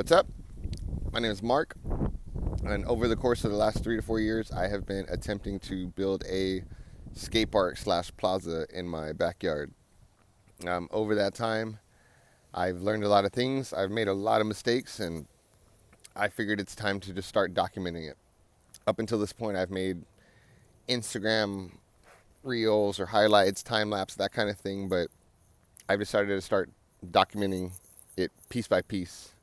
What's up? My name is Mark, and over the course of the last 3 to 4 years, I have been attempting to build a skate park slash plaza in my backyard. Over that time, I've learned a lot of things. I've made a lot of mistakes, and I figured it's time to just start documenting it. Up until this point, I've made Instagram reels or highlights, time lapse, that kind of thing, but I've decided to start documenting it piece by piece.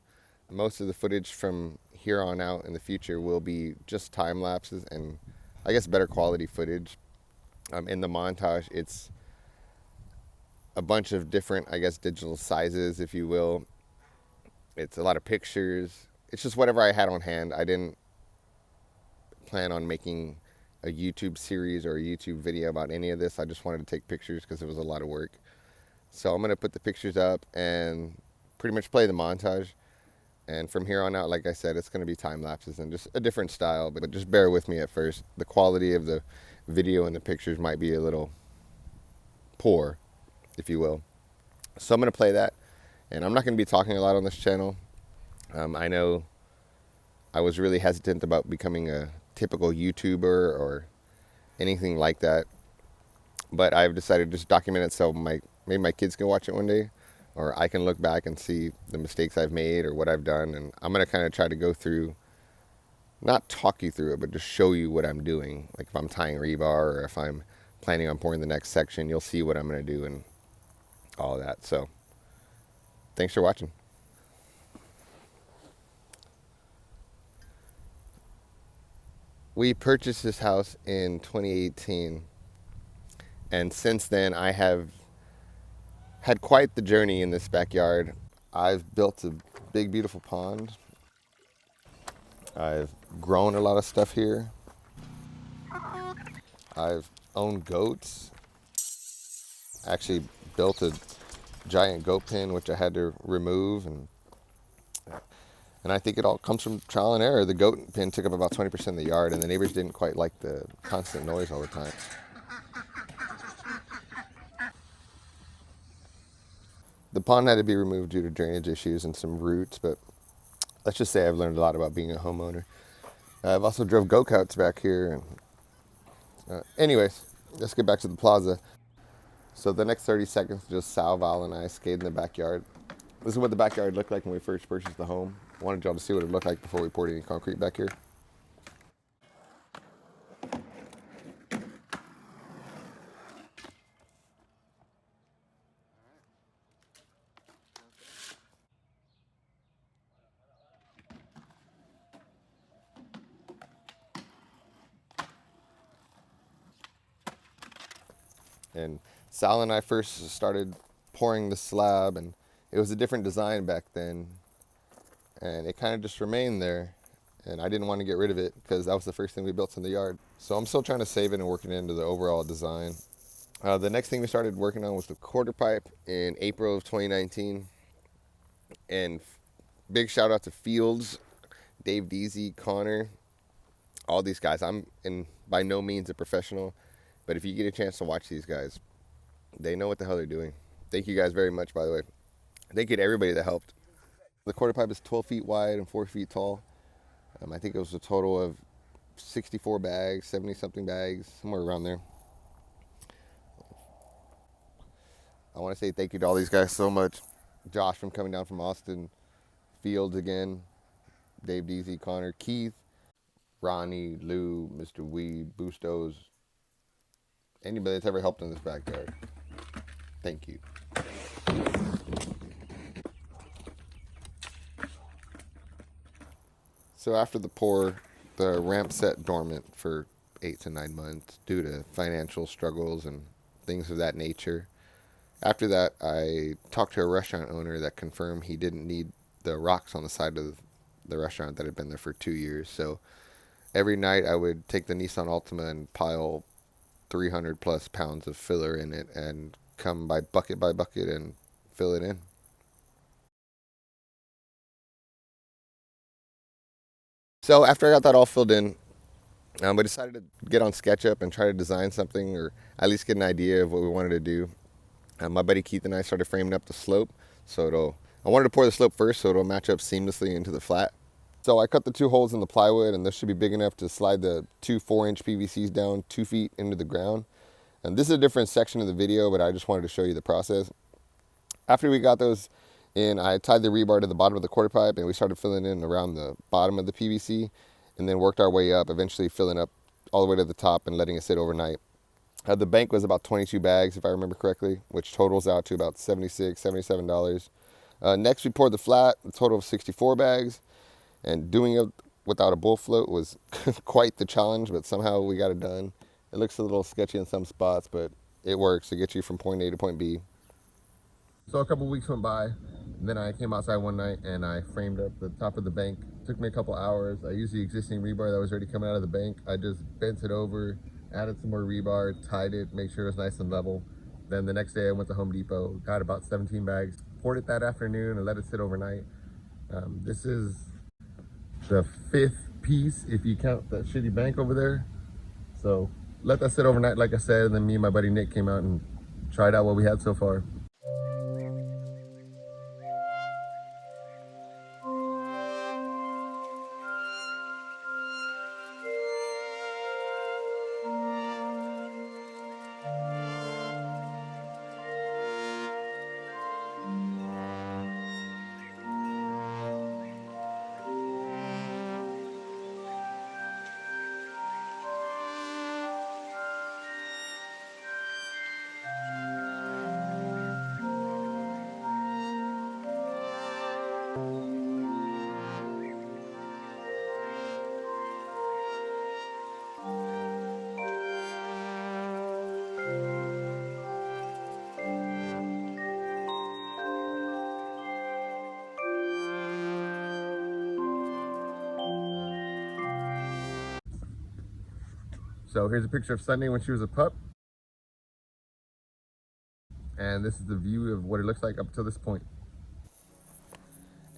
Most of the footage from here on out in the future will be just time lapses and I guess better quality footage. In the montage, it's a bunch of different, I guess, digital sizes, if you will. It's a lot of pictures. It's just whatever I had on hand. I didn't plan on making a YouTube series or a YouTube video about any of this. I just wanted to take pictures because it was a lot of work. So I'm going to put the pictures up and pretty much play the montage. And from here on out, like I said, it's going to be time lapses and just a different style. But just bear with me at first. The quality of the video and the pictures might be a little poor, if you will. So I'm going to play that. And I'm not going to be talking a lot on this channel. I know I was really hesitant about becoming a typical YouTuber or anything like that. But I've decided to just document it so maybe my kids can watch it one day. Or I can look back and see the mistakes I've made or what I've done. And I'm going to kind of try to go through, not talk you through it, but just show you what I'm doing. Like if I'm tying rebar or if I'm planning on pouring the next section, you'll see what I'm going to do and all that. So thanks for watching. We purchased this house in 2018. And since then, I have had quite the journey in this backyard. I've built a big, beautiful pond. I've grown a lot of stuff here. I've owned goats. Actually built a giant goat pen, which I had to remove. And I think it all comes from trial and error. The goat pen took up about 20% of the yard, and the neighbors didn't quite like the constant noise all the time. The pond had to be removed due to drainage issues and some roots, but let's just say I've learned a lot about being a homeowner. I've also drove go-karts back here. And anyways, let's get back to the plaza. So the next 30 seconds, just Sal, Val, and I skate in the backyard. This is what the backyard looked like when we first purchased the home. I wanted y'all to see what it looked like before we poured any concrete back here. And Sal and I first started pouring the slab, and it was a different design back then. And it kind of just remained there. And I didn't want to get rid of it because that was the first thing we built in the yard. So I'm still trying to save it and working it into the overall design. The next thing we started working on was the quarter pipe in April of 2019. And big shout out to Fields, Dave Deasy, Connor, all these guys. I'm by no means a professional, but if you get a chance to watch these guys, they know what the hell they're doing. Thank you guys very much, by the way. Thank you to everybody that helped. The quarter pipe is 12 feet wide and 4 feet tall. I think it was a total of 64 bags, 70 something bags, somewhere around there. I want to say thank you to all these guys so much. Josh from coming down from Austin, Fields again, Dave Deasy, Connor, Keith, Ronnie, Lou, Mr. Weed, Bustos, anybody that's ever helped in this backyard. Thank you. So after the pour, the ramp sat dormant for 8 to 9 months due to financial struggles and things of that nature. After that, I talked to a restaurant owner that confirmed he didn't need the rocks on the side of the restaurant that had been there for 2 years. So every night I would take the Nissan Altima and pile 300 plus pounds of filler in it and come by bucket and fill it in. So after I got that all filled in, I decided to get on SketchUp and try to design something, or at least get an idea of what we wanted to do. My buddy Keith and I started framing up the slope, so I wanted to pour the slope first so it'll match up seamlessly into the flat. So I cut the 2 holes in the plywood, and this should be big enough to slide the 2 4-inch PVCs down 2 feet into the ground. And this is a different section of the video, but I just wanted to show you the process. After we got those in, I tied the rebar to the bottom of the quarter pipe, and we started filling in around the bottom of the PVC, and then worked our way up, eventually filling up all the way to the top and letting it sit overnight. The bank was about 22 bags, if I remember correctly, which totals out to about $76, $77. Next, we poured the flat, a total of 64 bags, and doing it without a bull float was quite the challenge, but somehow we got it done. It looks a little sketchy in some spots, but it works to get you from point A to point B. So a couple weeks went by, and then I came outside one night and I framed up the top of the bank. It took me a couple hours. I used the existing rebar that was already coming out of the bank. I just bent it over, added some more rebar, tied it, make sure it was nice and level. Then the next day I went to Home Depot, got about 17 bags, poured it that afternoon and let it sit overnight. This is the 5th piece if you count that shitty bank over there. So let that sit overnight, like I said, and then me and my buddy Nick came out and tried out what we had so far. So here's a picture of Sunday when she was a pup. And this is the view of what it looks like up to this point.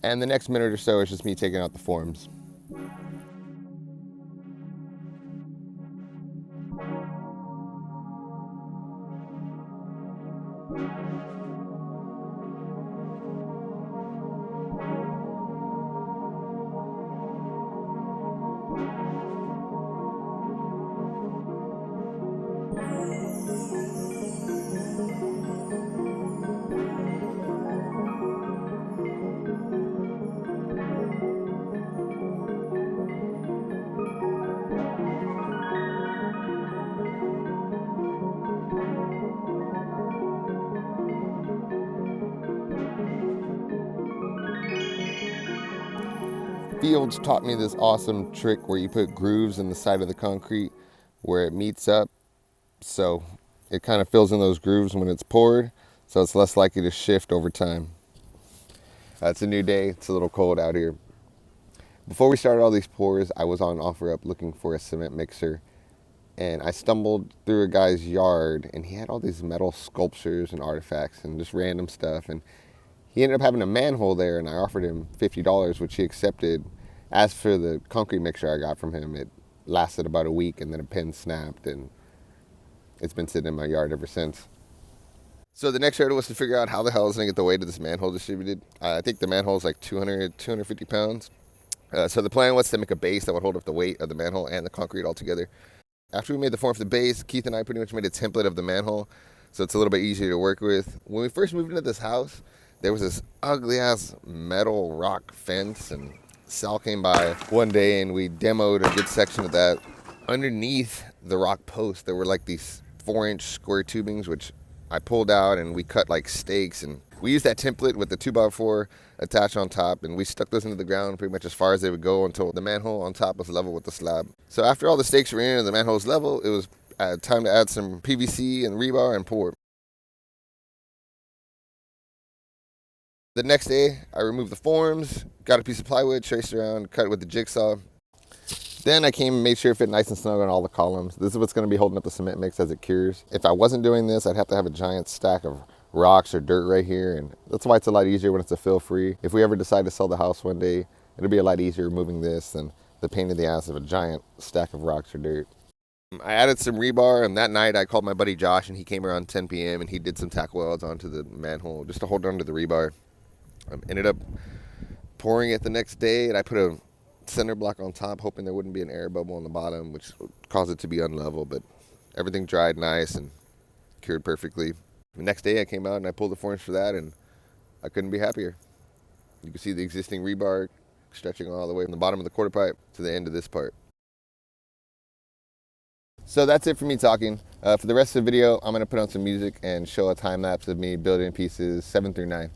And the next minute or so is just me taking out the forms. Fields taught me this awesome trick where you put grooves in the side of the concrete where it meets up, so it kind of fills in those grooves when it's poured, so it's less likely to shift over time. It's a new day. It's a little cold out here. Before we started all these pours, I was on OfferUp looking for a cement mixer, and I stumbled through a guy's yard, and he had all these metal sculptures and artifacts and just random stuff, and he ended up having a manhole there, and I offered him $50, which he accepted. As for the concrete mixer I got from him, it lasted about a week, and then a pin snapped, and it's been sitting in my yard ever since. So the next hurdle was to figure out how the hell I was going to get the weight of this manhole distributed. I think the manhole is like 250 pounds. So the plan was to make a base that would hold up the weight of the manhole and the concrete all together. After we made the form for the base, Keith and I pretty much made a template of the manhole, so it's a little bit easier to work with. When we first moved into this house, there was this ugly-ass metal rock fence, and Sal came by one day, and we demoed a good section of that. Underneath the rock post, there were like these 4-inch square tubings, which I pulled out, and we cut like stakes, and we used that template with the 2x4 attached on top, and we stuck those into the ground pretty much as far as they would go until the manhole on top was level with the slab. So after all the stakes were in and the manhole was level, it was time to add some PVC and rebar and pour. The next day, I removed the forms, got a piece of plywood, traced around, cut it with the jigsaw. Then I came and made sure it fit nice and snug on all the columns. This is what's going to be holding up the cement mix as it cures. If I wasn't doing this, I'd have to have a giant stack of rocks or dirt right here, and that's why it's a lot easier when it's a fill-free. If we ever decide to sell the house one day, it'll be a lot easier removing this than the pain in the ass of a giant stack of rocks or dirt. I added some rebar, and that night I called my buddy Josh, and he came around 10 p.m. and he did some tack welds onto the manhole just to hold onto the rebar. Ended up pouring it the next day, and I put a center block on top, hoping there wouldn't be an air bubble on the bottom, which caused it to be unlevel. But everything dried nice and cured perfectly. The next day I came out and I pulled the 4-inch for that, and I couldn't be happier. You can see the existing rebar stretching all the way from the bottom of the quarter pipe to the end of this part. So that's it for me talking. For the rest of the video, I'm going to put on some music and show a time lapse of me building pieces 7 through 9.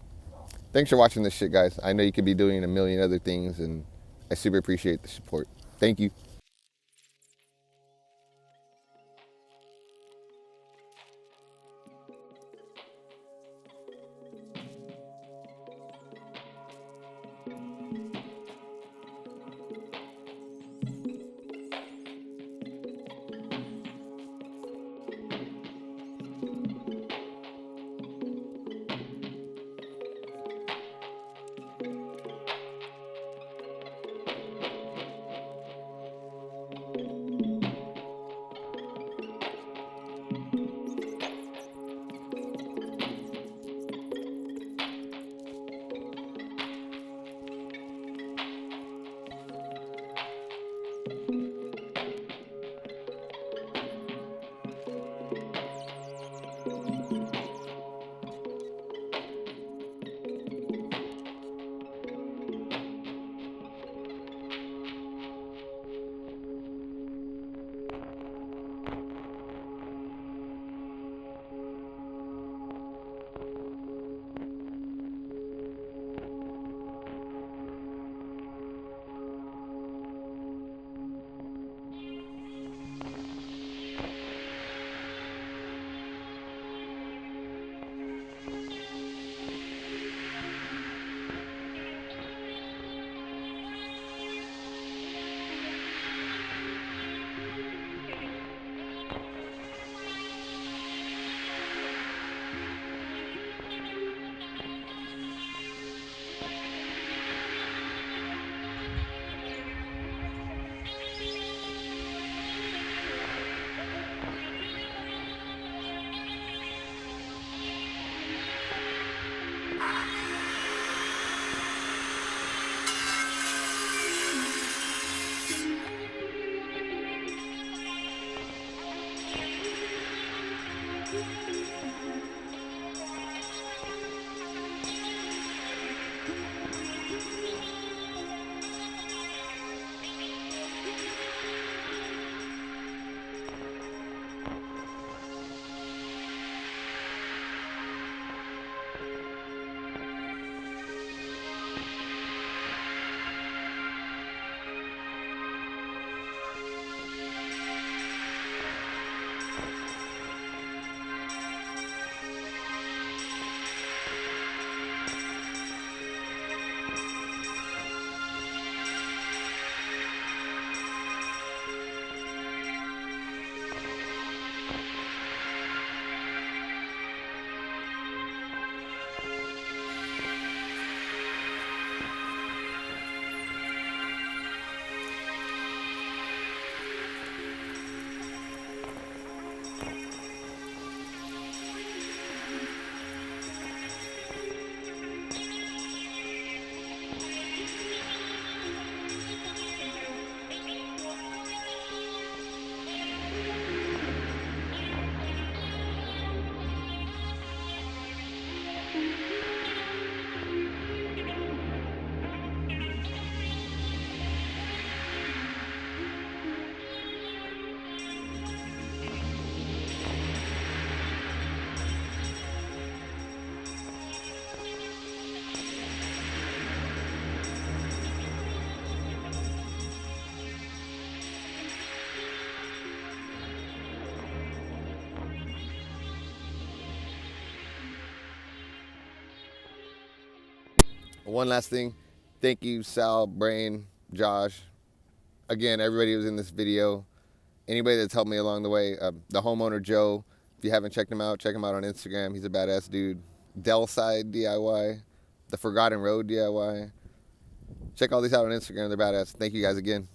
Thanks for watching this shit, guys. I know you could be doing a million other things, and I super appreciate the support. Thank you. One last thing. Thank you, Sal, Brain, Josh. Again, everybody who's in this video. Anybody that's helped me along the way. The homeowner, Joe. If you haven't checked him out on Instagram. He's a badass dude. Dellside DIY. The Forgotten Road DIY. Check all these out on Instagram. They're badass. Thank you guys again.